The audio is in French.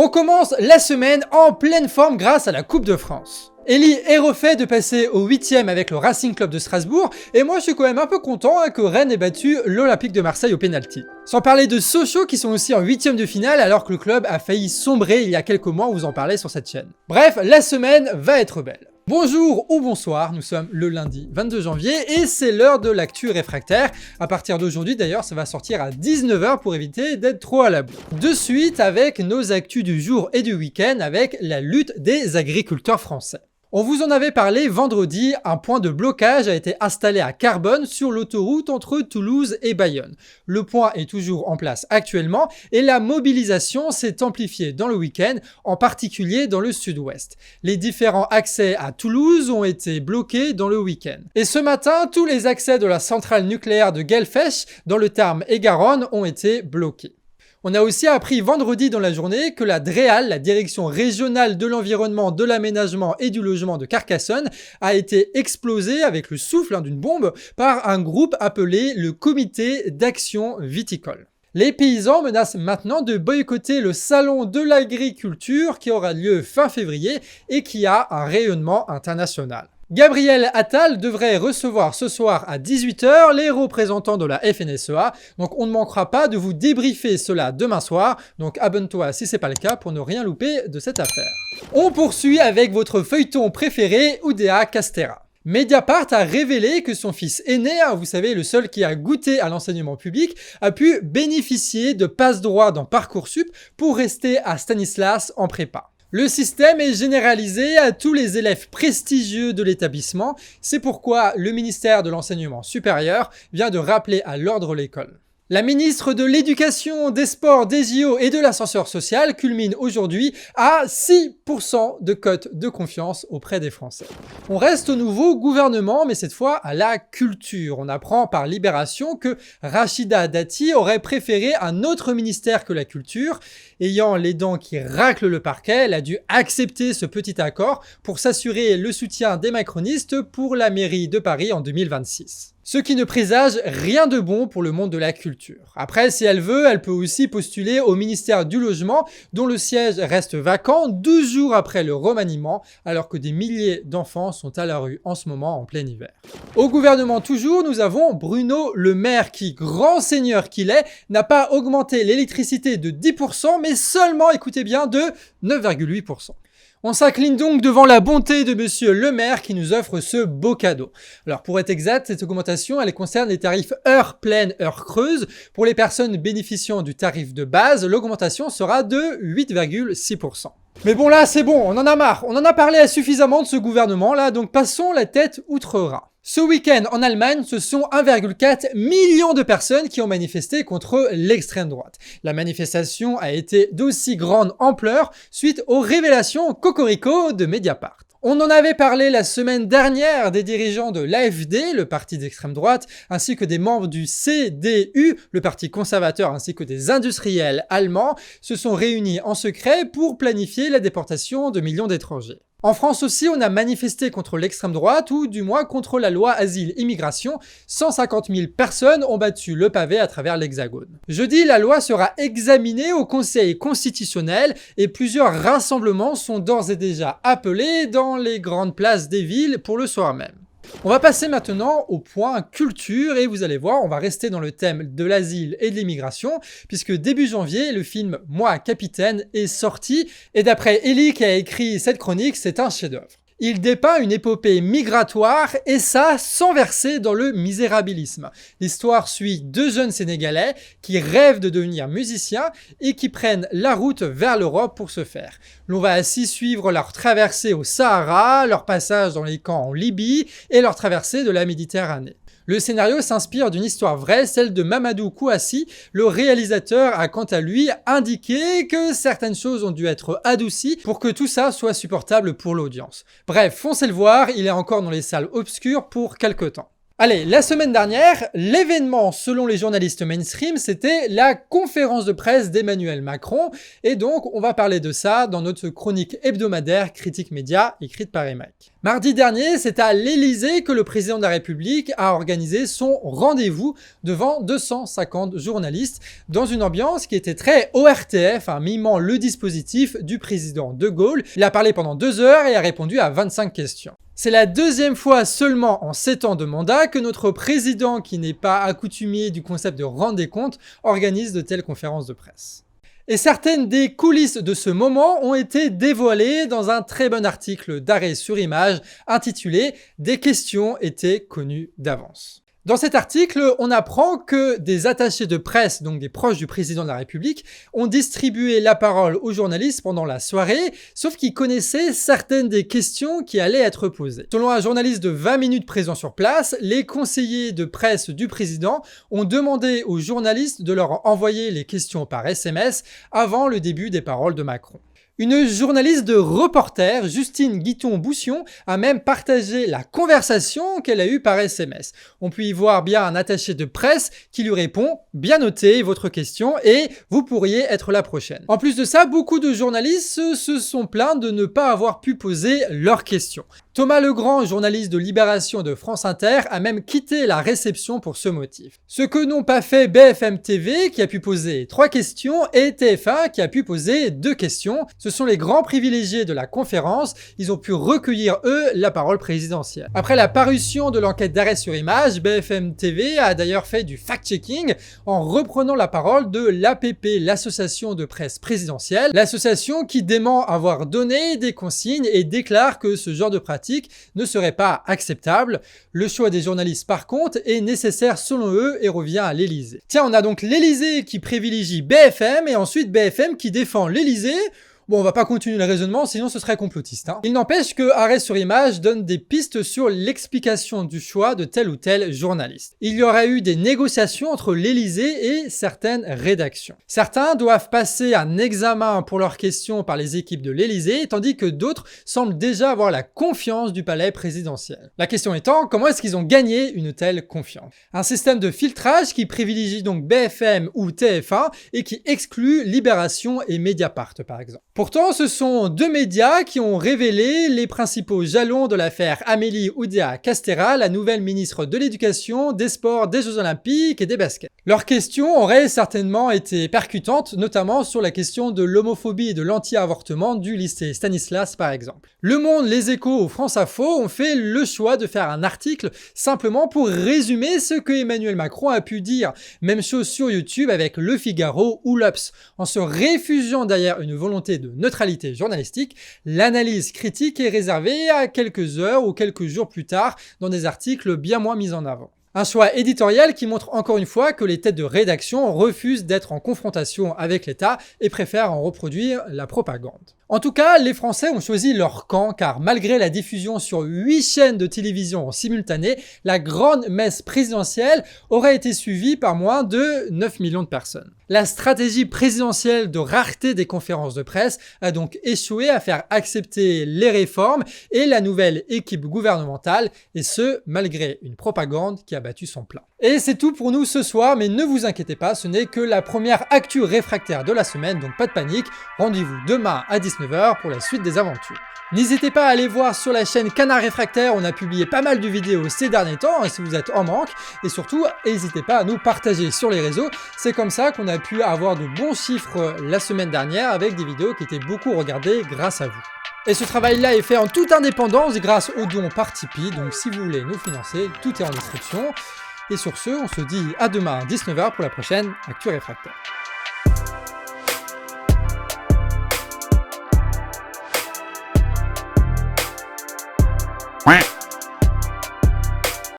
On commence la semaine en pleine forme grâce à la Coupe de France. Elie est refait de passer au 8e avec le Racing Club de Strasbourg et moi je suis quand même un peu content que Rennes ait battu l'Olympique de Marseille au pénalty. Sans parler de Sochaux qui sont aussi en 8e de finale alors que le club a failli sombrer il y a quelques mois, on vous en parlait sur cette chaîne. Bref, la semaine va être belle. Bonjour ou bonsoir, nous sommes le lundi 22 janvier et c'est l'heure de l'actu réfractaire. À partir d'aujourd'hui d'ailleurs, ça va sortir à 19 h pour éviter d'être trop à la boue. De suite avec nos actus du jour et du week-end avec la lutte des agriculteurs français. On vous en avait parlé vendredi, un point de blocage a été installé à Carbonne sur l'autoroute entre Toulouse et Bayonne. Le point est toujours en place actuellement et la mobilisation s'est amplifiée dans le week-end, en particulier dans le sud-ouest. Les différents accès à Toulouse ont été bloqués dans le week-end. Et ce matin, tous les accès de la centrale nucléaire de Guelfech, dans le Tarn et Garonne, ont été bloqués. On a aussi appris vendredi dans la journée que la DREAL, la Direction Régionale de l'Environnement, de l'Aménagement et du Logement de Carcassonne, a été explosée avec le souffle d'une bombe par un groupe appelé le Comité d'Action Viticole. Les paysans menacent maintenant de boycotter le salon de l'agriculture qui aura lieu fin février et qui a un rayonnement international. Gabriel Attal devrait recevoir ce soir à 18 h les représentants de la FNSEA, donc on ne manquera pas de vous débriefer cela demain soir, donc abonne-toi si c'est pas le cas pour ne rien louper de cette affaire. On poursuit avec votre feuilleton préféré, Oudéa Castéra. Mediapart a révélé que son fils aîné, vous savez le seul qui a goûté à l'enseignement public, a pu bénéficier de passe-droit dans Parcoursup pour rester à Stanislas en prépa. Le système est généralisé à tous les élèves prestigieux de l'établissement, c'est pourquoi le ministère de l'Enseignement supérieur vient de rappeler à l'ordre l'école. La ministre de l'Éducation, des Sports, des JO et de l'ascenseur social culmine aujourd'hui à 6% de cote de confiance auprès des Français. On reste au nouveau gouvernement, mais cette fois à la culture. On apprend par Libération que Rachida Dati aurait préféré un autre ministère que la culture. Ayant les dents qui raclent le parquet, elle a dû accepter ce petit accord pour s'assurer le soutien des macronistes pour la mairie de Paris en 2026. Ce qui ne présage rien de bon pour le monde de la culture. Après, si elle veut, elle peut aussi postuler au ministère du Logement, dont le siège reste vacant 12 jours après le remaniement, alors que des milliers d'enfants sont à la rue en ce moment en plein hiver. Au gouvernement toujours, nous avons Bruno Le Maire qui, grand seigneur qu'il est, n'a pas augmenté l'électricité de 10%, mais seulement, écoutez bien, de 9,8%. On s'incline donc devant la bonté de monsieur Le Maire qui nous offre ce beau cadeau. Alors pour être exact, cette augmentation, elle concerne les tarifs heure pleine, heure creuse. Pour les personnes bénéficiant du tarif de base, l'augmentation sera de 8,6%. Mais bon là, c'est bon, on en a marre. On en a parlé suffisamment de ce gouvernement là, donc passons la tête outre-Rhin. Ce week-end en Allemagne, ce sont 1,4 million de personnes qui ont manifesté contre l'extrême droite. La manifestation a été d'aussi grande ampleur suite aux révélations cocorico de Mediapart. On en avait parlé la semaine dernière des dirigeants de l'AfD, le parti d'extrême droite, ainsi que des membres du CDU, le parti conservateur, ainsi que des industriels allemands, se sont réunis en secret pour planifier la déportation de millions d'étrangers. En France aussi, on a manifesté contre l'extrême droite, ou du moins contre la loi Asile-Immigration. 150 000 personnes ont battu le pavé à travers l'Hexagone. Jeudi, la loi sera examinée au Conseil constitutionnel et plusieurs rassemblements sont d'ores et déjà appelés dans les grandes places des villes pour le soir même. On va passer maintenant au point culture et vous allez voir, on va rester dans le thème de l'asile et de l'immigration puisque début janvier, le film Moi, Capitaine est sorti et d'après Elie qui a écrit cette chronique, c'est un chef-d'œuvre. Il dépeint une épopée migratoire et ça sans verser dans le misérabilisme. L'histoire suit deux jeunes Sénégalais qui rêvent de devenir musiciens et qui prennent la route vers l'Europe pour ce faire. L'on va ainsi suivre leur traversée au Sahara, leur passage dans les camps en Libye et leur traversée de la Méditerranée. Le scénario s'inspire d'une histoire vraie, celle de Mamadou Kouassi. Le réalisateur a quant à lui indiqué que certaines choses ont dû être adoucies pour que tout ça soit supportable pour l'audience. Bref, foncez le voir, il est encore dans les salles obscures pour quelque temps. Allez, la semaine dernière, l'événement selon les journalistes mainstream, c'était la conférence de presse d'Emmanuel Macron, et donc on va parler de ça dans notre chronique hebdomadaire Critique Média, écrite par Emac. Mardi dernier, c'est à l'Élysée que le président de la République a organisé son rendez-vous devant 250 journalistes, dans une ambiance qui était très ORTF, mimant le dispositif du président de Gaulle. Il a parlé pendant 2 heures et a répondu à 25 questions. C'est la deuxième fois seulement en 7 ans de mandat que notre président, qui n'est pas accoutumier du concept de rendre des comptes, organise de telles conférences de presse. Et certaines des coulisses de ce moment ont été dévoilées dans un très bon article d'Arrêt sur Image intitulé « Des questions étaient connues d'avance ». Dans cet article, on apprend que des attachés de presse, donc des proches du président de la République, ont distribué la parole aux journalistes pendant la soirée, sauf qu'ils connaissaient certaines des questions qui allaient être posées. Selon un journaliste de 20 minutes présent sur place, les conseillers de presse du président ont demandé aux journalistes de leur envoyer les questions par SMS avant le début des paroles de Macron. Une journaliste de Reporter, Justine Guiton-Boussion, a même partagé la conversation qu'elle a eue par SMS. On peut y voir bien un attaché de presse qui lui répond « Bien noté votre question et vous pourriez être la prochaine ». En plus de ça, beaucoup de journalistes se sont plaints de ne pas avoir pu poser leurs questions. Thomas Legrand, journaliste de Libération de France Inter, a même quitté la réception pour ce motif. Ce que n'ont pas fait BFM TV, qui a pu poser 3 questions, et TF1, qui a pu poser 2 questions. Ce sont les grands privilégiés de la conférence, ils ont pu recueillir, eux, la parole présidentielle. Après la parution de l'enquête d'Arrêt sur Image, BFM TV a d'ailleurs fait du fact-checking en reprenant la parole de l'APP, l'association de presse présidentielle, l'association qui dément avoir donné des consignes et déclare que ce genre de pratique ne serait pas acceptable. Le choix des journalistes par contre est nécessaire selon eux et revient à l'Élysée. Tiens, on a donc l'Élysée qui privilégie BFM et ensuite BFM qui défend l'Élysée. Bon, on va pas continuer le raisonnement, sinon ce serait complotiste. Il n'empêche que Arrêt sur Image donne des pistes sur l'explication du choix de tel ou tel journaliste. Il y aurait eu des négociations entre l'Élysée et certaines rédactions. Certains doivent passer un examen pour leurs questions par les équipes de l'Élysée, tandis que d'autres semblent déjà avoir la confiance du palais présidentiel. La question étant, comment est-ce qu'ils ont gagné une telle confiance? Un système de filtrage qui privilégie donc BFM ou TF1 et qui exclut Libération et Mediapart par exemple. Pourtant, ce sont 2 médias qui ont révélé les principaux jalons de l'affaire Amélie Oudéa-Castéra, la nouvelle ministre de l'Éducation, des Sports, des Jeux Olympiques et des baskets. Leurs questions auraient certainement été percutantes, notamment sur la question de l'homophobie et de l'anti-avortement du lycée Stanislas par exemple. Le Monde, Les Échos ou France Info ont fait le choix de faire un article simplement pour résumer ce que Emmanuel Macron a pu dire. Même chose sur YouTube avec Le Figaro ou l'Obs. En se réfugiant derrière une volonté de neutralité journalistique, l'analyse critique est réservée à quelques heures ou quelques jours plus tard dans des articles bien moins mis en avant. Un choix éditorial qui montre encore une fois que les têtes de rédaction refusent d'être en confrontation avec l'État et préfèrent en reproduire la propagande. En tout cas, les Français ont choisi leur camp car malgré la diffusion sur 8 chaînes de télévision en simultané, la grande messe présidentielle aurait été suivie par moins de 9 millions de personnes. La stratégie présidentielle de rareté des conférences de presse a donc échoué à faire accepter les réformes et la nouvelle équipe gouvernementale, et ce, malgré une propagande qui a battu son plein. Et c'est tout pour nous ce soir, mais ne vous inquiétez pas, ce n'est que la première actu réfractaire de la semaine, donc pas de panique. Rendez-vous demain à 19h pour la suite des aventures. N'hésitez pas à aller voir sur la chaîne Canard Réfractaire, on a publié pas mal de vidéos ces derniers temps, et si vous êtes en manque, et surtout, n'hésitez pas à nous partager sur les réseaux, c'est comme ça qu'on a pu avoir de bons chiffres la semaine dernière avec des vidéos qui étaient beaucoup regardées grâce à vous. Et ce travail-là est fait en toute indépendance grâce aux dons par Tipeee, donc si vous voulez nous financer, tout est en description. Et sur ce, on se dit à demain à 19h pour la prochaine Actu Réfractaire. Quack.